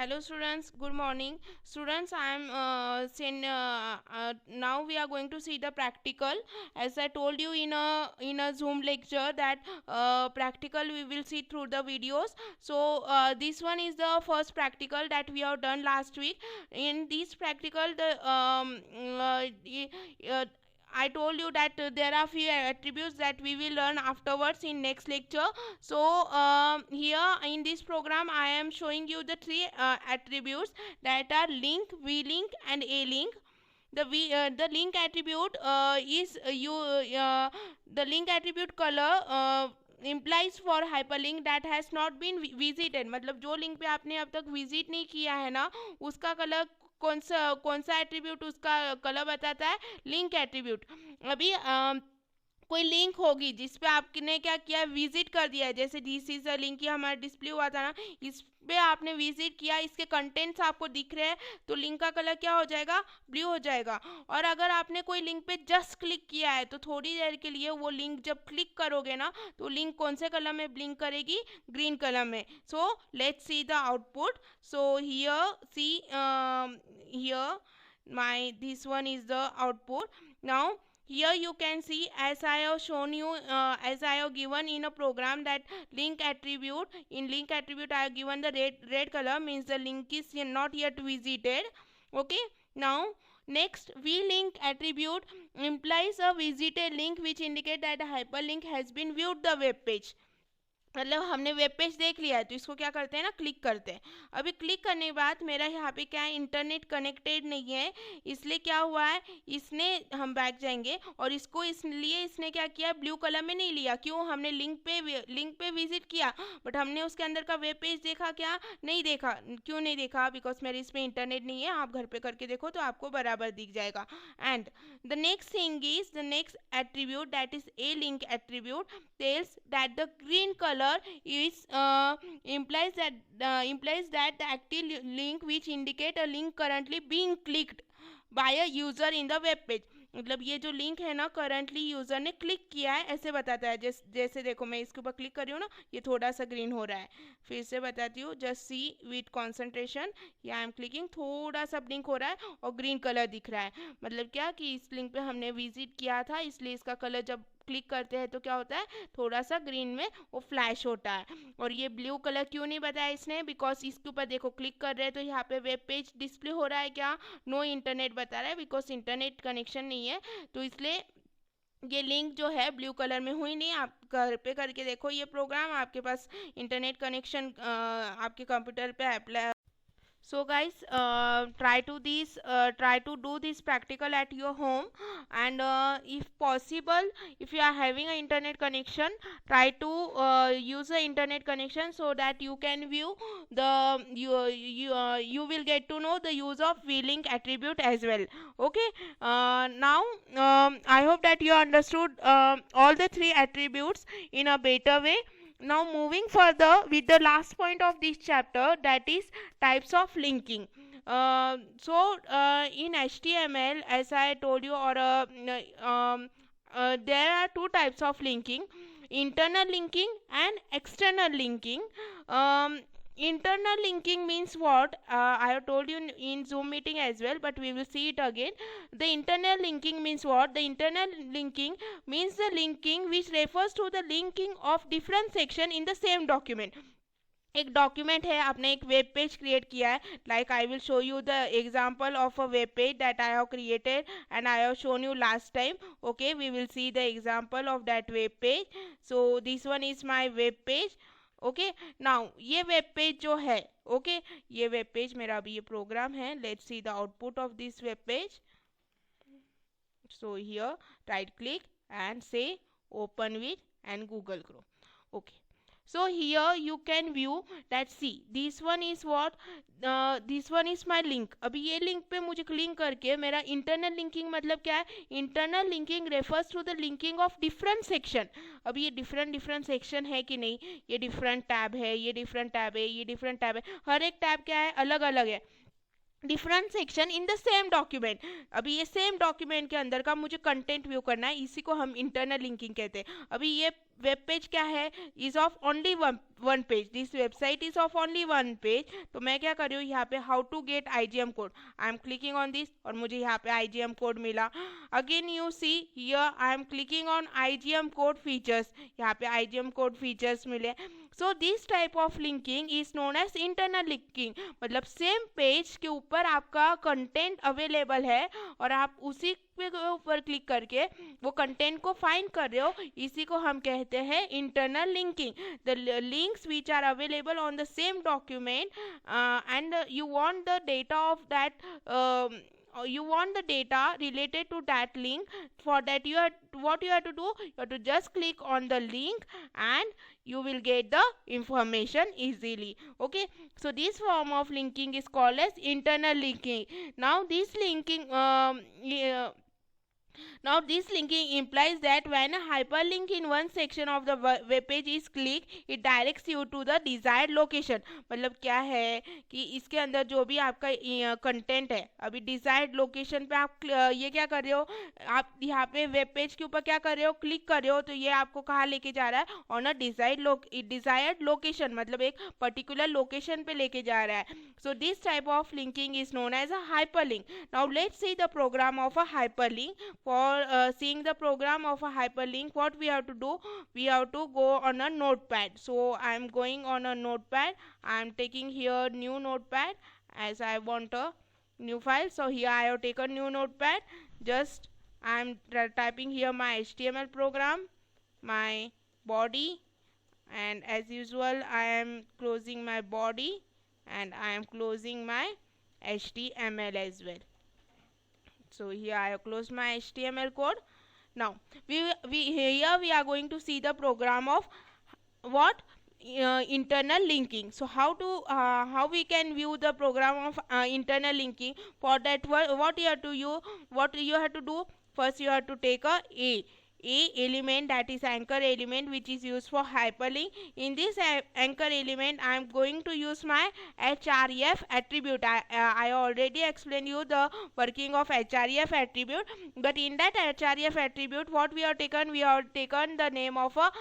Hello students, good morning. Students, I am now we are going to see the practical. As I told you in a Zoom lecture that practical we will see through the videos. So this one is the first practical that we have done last week. In this practical, I told you that there are few attributes that we will learn afterwards in next lecture. So here in this program I am showing you the three attributes that are link, v-link and a-link. The link attribute is the link attribute color implies for hyperlink that has not been visited. मतलब जो link पे आपने अब तक visit नहीं किया है ना, उसका कलर कौन सा एट्रीब्यूट उसका कलर बताता है, लिंक एट्रीब्यूट. अभी कोई लिंक होगी जिस पे आपने क्या किया, विजिट कर दिया है. जैसे दिस इज अ लिंक, ये हमारा डिस्प्ले हुआ था ना, इस पे आपने विजिट किया, इसके कंटेंट्स आपको दिख रहे हैं, तो लिंक का कलर क्या हो जाएगा, ब्लू हो जाएगा. और अगर आपने कोई लिंक पे जस्ट क्लिक किया है तो थोड़ी देर के लिए वो लिंक जब क्लिक करोगे ना, तो लिंक कौन से कलर में ब्लिंक करेगी, ग्रीन कलर में. So let's see the output. So here see here this one is the output. Now here you can see, as I have shown you, as I have given in a program, that link attribute, in link attribute I have given the red color, means the link is not yet visited. Okay, now next, v-link attribute implies a visited link which indicate that a hyperlink has been viewed the web page. मतलब हमने web page देख लिया है, तो इसको क्या करते हैं ना, क्लिक करते हैं. अभी क्लिक करने के बाद मेरा यहाँ पे क्या है, इंटरनेट कनेक्टेड नहीं है, इसलिए क्या हुआ है, इसने, हम बैक जाएंगे, और इसको इसलिए इसने क्या किया, ब्लू कलर में नहीं लिया. क्यों, हमने लिंक पे विजिट किया, बट हमने उसके अंदर का वेब पेज देखा क्या, नहीं देखा. क्यों नहीं देखा, बिकॉज मेरे इसमें इंटरनेट नहीं है. आप घर पे करके देखो तो आपको बराबर दिख जाएगा. And the next thing is, the next attribute, that is a link attribute, tells that the green color is implies that the active link which indicate a link currently being clicked by a user in the web page. मतलब ये जो link है ना, currently user ने click किया है, ऐसे बताता है. जैसे देखो मैं इसके ऊपर क्लिक कर रही हूँ ना, ये थोड़ा सा ग्रीन हो रहा है. फिर से बताती हूँ, जस्ट सी विथ कॉन्सेंट्रेशन. या आई एम क्लिकिंग, थोड़ा सा ब्लिंक हो रहा है और ग्रीन कलर दिख रहा है. मतलब क्या कि इस लिंक पे हमने विजिट किया था, इसलिए इसका कलर जब क्लिक करते हैं तो क्या होता है, थोड़ा सा ग्रीन में वो फ्लैश होता है. और ये ब्लू कलर क्यों नहीं बताया इसने, बिकॉज इसके ऊपर देखो क्लिक कर रहे हैं तो यहाँ पे वेब पेज डिस्प्ले हो रहा है, क्या, नो इंटरनेट बता रहा है, बिकॉज इंटरनेट कनेक्शन नहीं है. तो इसलिए ये लिंक जो है ब्लू कलर में हुई नहीं. आप घर पे करके देखो ये प्रोग्राम, आपके पास इंटरनेट कनेक्शन आपके कंप्यूटर पे apply. So guys, try to do this practical at your home, and if possible, if you are having an internet connection, try to use the internet connection so that you can view the you will get to know the use of v-link attribute as well. Okay, now I hope that you understood all the three attributes in a better way. Now moving further with the last point of this chapter, that is types of linking. In HTML, as I told you, or there are two types of linking: internal linking and external linking. Internal linking means what? I have told you in Zoom meeting as well, but we will see it again. The internal linking means what? The internal linking means the linking which refers to the linking of different section in the same document. एक document है, आपने एक web page create किया है, like I will show you the example of a web page that I have created and I have shown you last time. Okay, we will see the example of that web page. So this one is my web page. Okay, now ये web page जो है, okay, ये web page मेरा अभी ये program है. Let's see the output of this web page. So here right click and say open with and Google Chrome. Okay, so here you can view that, see, this one is what, this one is my link. अभी ये link पे मुझे click करके मेरा internal linking मतलब क्या है, internal linking refers to the linking of different section. अभी ये डिफरेंट सेक्शन है कि नहीं, ये डिफरेंट टैब है, ये डिफरेंट टैब है, ये डिफरेंट टैब है, हर एक टैब क्या है, अलग अलग है. Different section in the same document. अभी ये सेम डॉक्यूमेंट के अंदर का मुझे कंटेंट व्यू करना है, इसी को हम इंटरनल लिंकिंग कहते हैं. अभी ये वेब पेज क्या है, is of only one page, this website is of only one page. तो मैं क्या कर रही हूँ यहाँ पे how to get IGM code, I am clicking on this और मुझे यहाँ पे आईजीएम कोड मिला। Again you see here I am clicking on IGM code features, यहाँ पे आईजीएम कोड फीचर्स मिले। So this type of linking is known as internal linking, मतलब same page के ऊपर आपका कंटेंट अवेलेबल है और आप उसी के ऊपर क्लिक करके वो कंटेंट को फाइंड कर रहे हो, इसी को हम कहते हैं internal linking. The links which are available on the same document and you want the data of that you want the data related to that link. For that you have, what you have to do, you have to just click on the link and you will get the information easily. Okay, so this form of linking is called as internal linking. Now this linking now this linking implies that when a hyperlink in one section of the web page is clicked, it directs you to the desired location. मतलब क्या है कि इसके अंदर जो भी आपका content है, अभी डिजायर्ड लोकेशन पे आप ये क्या कर रहे हो, आप यहाँ पे वेब पेज के ऊपर क्या कर रहे हो, क्लिक कर रहे हो, तो ये आपको कहाँ लेके जा रहा है, ऑन अ डिजायर्ड लोकेशन, मतलब एक पर्टिकुलर लोकेशन पे लेके जा रहा है. So this type of linking is known as a hyperlink. Now let's see the program of a hyperlink. For seeing the program of a hyperlink, what we have to do, we have to go on a notepad. So I am going on a notepad. I am taking here new notepad as I want a new file. So here I have taken new notepad. Just I am typing here my HTML program, my body, and as usual I am closing my body and I am closing my HTML as well. So here I have closed my HTML code. Now here we are going to see the program of what, internal linking. So how we can view the program of internal linking. For that, what you have to do, first you have to take a element, that is anchor element, which is used for hyperlink. In this anchor element I am going to use my href attribute. I already explained you the working of href attribute, but in that href attribute what we have taken the name of a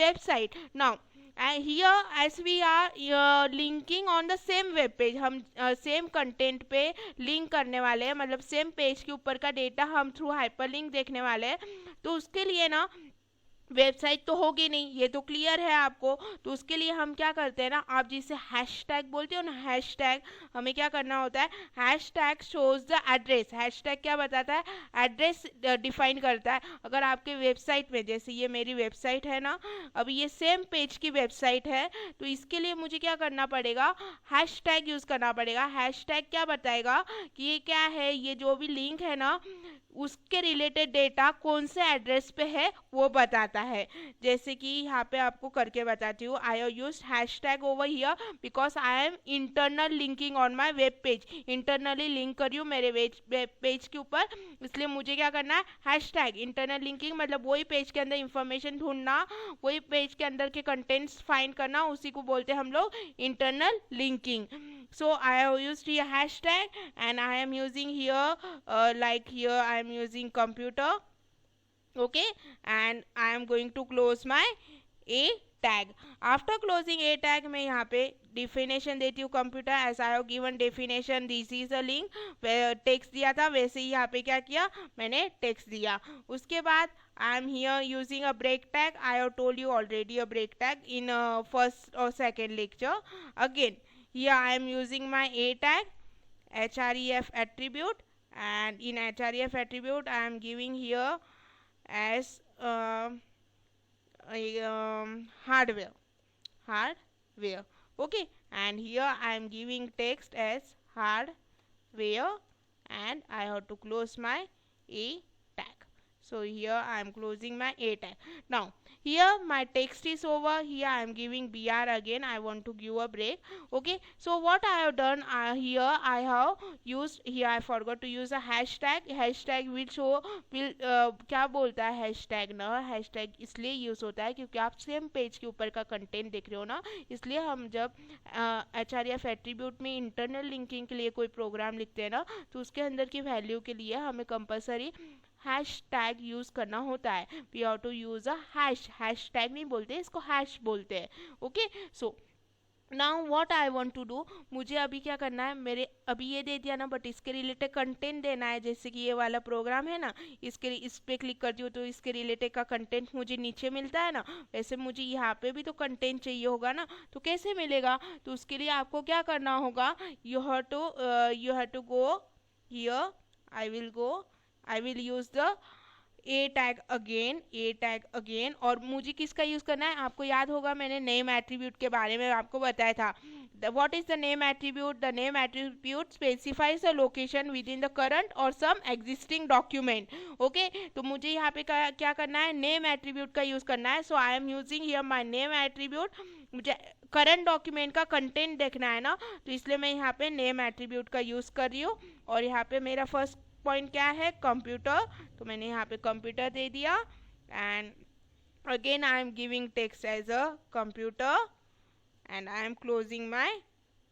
website. Now here as we are linking on the same web page, हम same content पे link करने वाले हैं, मतलब same page के ऊपर का data हम थ्रू हाइपरलिंक देखने वाले हैं. तो उसके लिए ना वेबसाइट तो होगी नहीं, ये तो क्लियर है आपको. तो उसके लिए हम क्या करते हैं ना, आप जिसे हैशटैग बोलते हो ना, हैशटैग हमें क्या करना होता है, hashtag shows the address. Hashtag क्या बताता है, एड्रेस डिफाइन करता है. अगर आपके वेबसाइट में, जैसे ये मेरी वेबसाइट है ना, अभी ये सेम पेज की वेबसाइट है, तो इसके लिए मुझे क्या करना पड़ेगा, हैशटैग यूज़ करना पड़ेगा. हैशटैग क्या बताएगा कि ये क्या है, ये जो भी लिंक है ना उसके रिलेटेड डेटा कौन से एड्रेस पे है वो बताता है. जैसे कि यहाँ पे आपको करके बताती हूँ. I have used hashtag over here because I am internal linking on my web page. Internally link कर रही हूँ मेरे वेब पेज के ऊपर, इसलिए मुझे क्या करना है, हैशटैग इंटरनल लिंकिंग, मतलब वही पेज के अंदर इंफॉर्मेशन ढूंढना, वही पेज के अंदर के कंटेंट्स फाइंड करना, उसी को बोलते हैं हम लोग internal linking. So I have used here hashtag and I am using here like here I am using computer. Okay, and I am going to close my a tag. After closing a tag मैं यहाँ पे definition देती हूँ computer, as I have given definition, this is a link. text दिया था वैसे ही यहाँ पे क्या किया, मैंने text दिया. उसके बाद I am here using a break tag. I have told you already a break tag in first or second lecture. Again here I am using my a tag, href attribute, and in href attribute I am giving here as hardware. Okay, and here I am giving text as hardware and I have to close my a tag. So here I am closing my a tag. Now here my text is over, here I am giving br again, I want to give a break. Okay, so what I have done here I have used, here I forgot to use a hashtag. Hashtag will show will क्या बोलता है hashtag ना, hashtag इसलिए use होता है क्योंकि आप same page के ऊपर का कंटेंट देख रहे हो ना, इसलिए हम जब href एट्रीब्यूट में इंटरनल लिंकिंग के लिए कोई प्रोग्राम लिखते हैं ना, तो उसके अंदर की वैल्यू के लिए हमें कंपलसरी हैश टैग यूज़ करना होता है. We have to use a hash tag नहीं बोलते, इसको हैश बोलते हैं. Okay, so now what I want to do, मुझे अभी क्या करना है, मेरे अभी ये दे दिया ना, बट इसके रिलेटेड कंटेंट देना है. जैसे कि ये वाला प्रोग्राम है ना, इस पे क्लिक करती हूँ तो इसके रिलेटेड का कंटेंट मुझे नीचे मिलता है ना. वैसे मुझे यहाँ पे भी तो कंटेंट चाहिए होगा ना, तो कैसे मिलेगा? तो उसके लिए आपको क्या करना होगा, you have to go here. I will use the A tag again. और मुझे किसका यूज करना है, आपको याद होगा मैंने नेम एट्रीब्यूट के बारे में आपको बताया था. What is the name attribute? The name attribute specifies the location with in the current और सम एग्जिस्टिंग डॉक्यूमेंट. ओके, तो मुझे यहाँ पे क्या करना है, नेम एट्रीब्यूट का यूज करना है. So I am using here my name attribute. मुझे करंट डॉक्यूमेंट का कंटेंट देखना है ना, तो इसलिए मैं यहाँ पे नेम एट्रीब्यूट का यूज कर रही हूँ. और यहाँ पे मेरा फर्स्ट पॉइंट क्या है, कंप्यूटर. तो मैंने यहाँ पे कंप्यूटर दे दिया. And again I am giving text as a computer. And I am closing my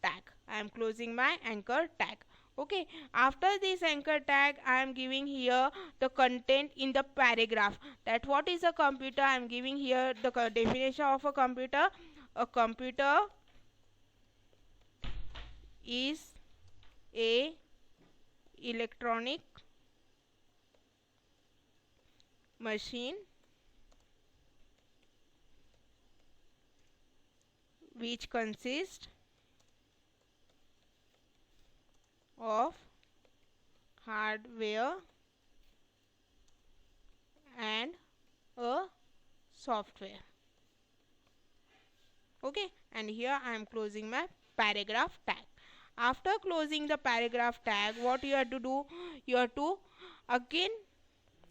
tag. I am closing my anchor tag. Okay, after this anchor tag I am giving here the content in the paragraph. That what is a computer? I am giving here the definition of a computer. A computer is a electronic machine which consists of hardware and a software. Okay, and here I am closing my paragraph tag. After closing the paragraph tag, what you have to do, you have to again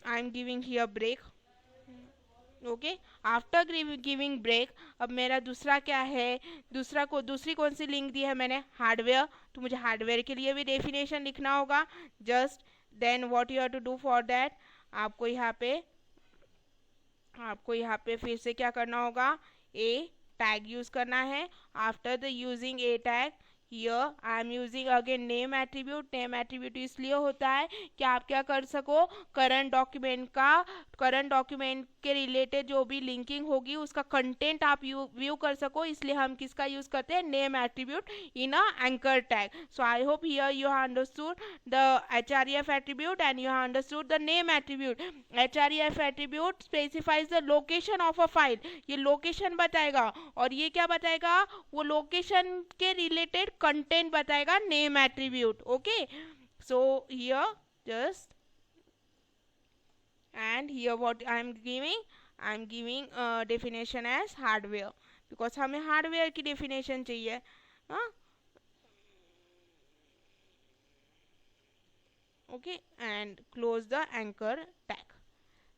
I am giving here break. Okay, after giving break, अब मेरा दूसरा क्या है, दूसरी कौन सी link दी है मैंने, hardware. तो मुझे हार्डवेयर के लिए भी डेफिनेशन लिखना होगा. Just then what you have to do for that, आपको यहाँ पे फिर से क्या करना होगा, ए टैग यूज करना है. After the using A tag, here I am using again name attribute. Name attribute इसलिए होता है कि आप क्या कर सको, करंट डॉक्यूमेंट के रिलेटेड जो भी लिंकिंग होगी उसका कंटेंट आप व्यू कर सको. इसलिए हम किसका यूज करते हैं, name attribute in a anchor tag. So I hope here you have understood the href attribute and you have understood the name attribute. href attribute specifies the location of a file. ये location बताएगा, और ये क्या बताएगा, वो location के related content बताएगा name attribute. Okay, so here just and here what I am giving definition as hardware because हमें हार्डवेयर की डेफिनेशन चाहिए. Okay, and close the anchor tag.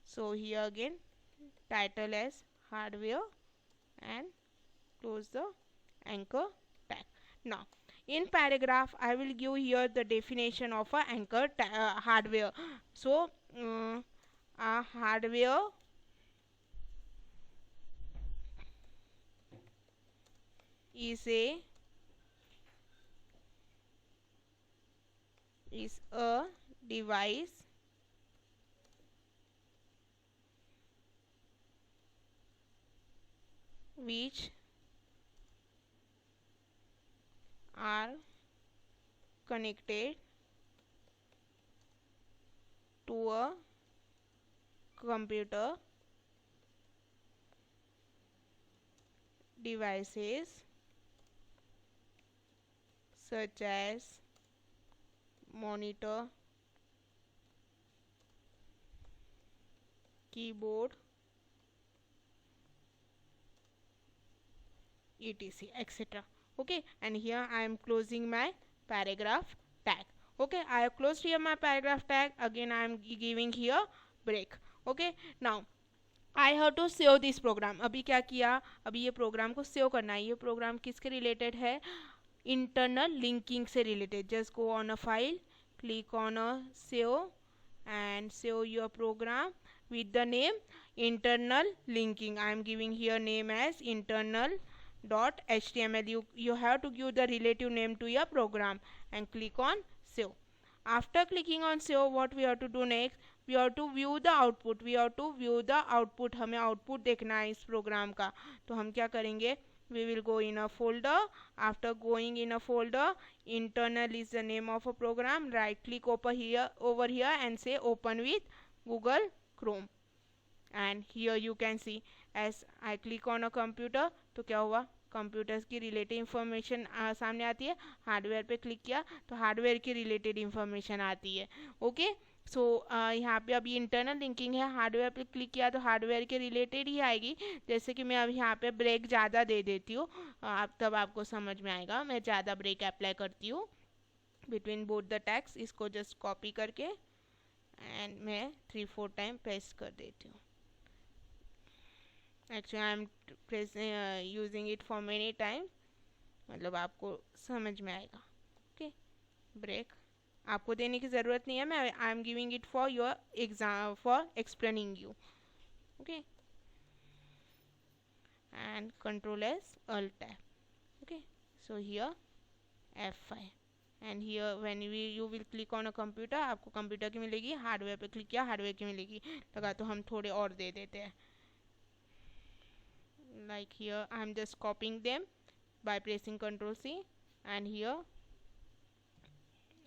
So here again title as hardware and close the anchor tag. Now in paragraph I will give here the definition of a anchor hardware. So a hardware is a device which are connected to a computer devices such as monitor, keyboard, etc, etc. Okay, and here I am closing my paragraph tag. Okay, I have closed here my paragraph tag. Again I am giving here break. Okay, now I have to save this program. अभी क्या किया, अभी ये programme को save करना है. ये programme किसके रिलेटेड है, इंटरनल लिंकिंग से related. Just go on a file, click on a save and save your program with the name internal linking. I am giving here name as internal.html. You have to give the relative name to your program and click on save. After clicking on save, what we have to do next, we have to view the output, we have to view the output, हमें output देखना है इस programme का। तो हम क्या करेंगे, we will go in a folder. After going in a folder, internal is the name of a program. Right click over here and say open with Google Chrome. And here you can see as I click on a computer, तो क्या हुआ, computers की related information सामने आती है। Hardware पे click किया तो हार्डवेयर की रिलेटेड इंफॉर्मेशन आती है। ओके, सो यहाँ पे अभी इंटरनल लिंकिंग है, हार्डवेयर पे क्लिक किया तो हार्डवेयर के रिलेटेड ही आएगी। जैसे कि मैं अब यहाँ पे ब्रेक ज़्यादा दे देती हूँ, आप तब आपको समझ में आएगा। मैं ज़्यादा ब्रेक अप्लाई करती हूँ बिटवीन बोथ द टैग्स, इसको जस्ट कॉपी करके एंड मैं 3-4 टाइम पेस्ट कर देती हूँ। Actually I am using it for many time, मतलब आपको समझ में आएगा। ओके, ब्रेक आपको देने की ज़रूरत नहीं है, मैं I am giving it for your exam, for explaining you. Okay, and control S alt tab. Okay, so here F5 and here when you will click on a computer, आपको computer की मिलेगी, हार्डवेयर पे click किया hardware की मिलेगी। लगा तो हम थोड़े और दे देते हैं, like here I am just copying them by pressing Ctrl C and here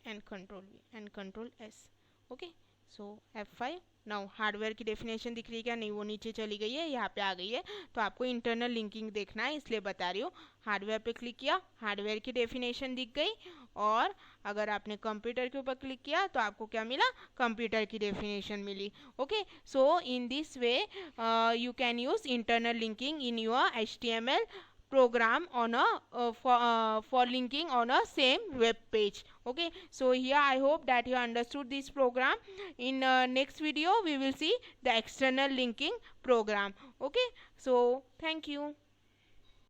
and Ctrl V and Ctrl S. Okay, so F5। Now hardware की डेफिनेशन दिख रही है क्या, नहीं, वो नीचे चली गई है, यहाँ पे आ गई है। तो आपको इंटरनल लिंकिंग देखना है, इसलिए बता रही हूँ। हार्डवेयर पे क्लिक किया, हार्डवेयर की डेफिनेशन दिख गई, और अगर आपने कंप्यूटर के ऊपर क्लिक किया तो आपको क्या मिला, कंप्यूटर की डेफिनेशन मिली। Okay, so in this way you can use internal linking in your HTML program on a for linking on a same web page. Okay, so here I hope that you understood this program. In next video we will see the external linking program. Okay, so thank you.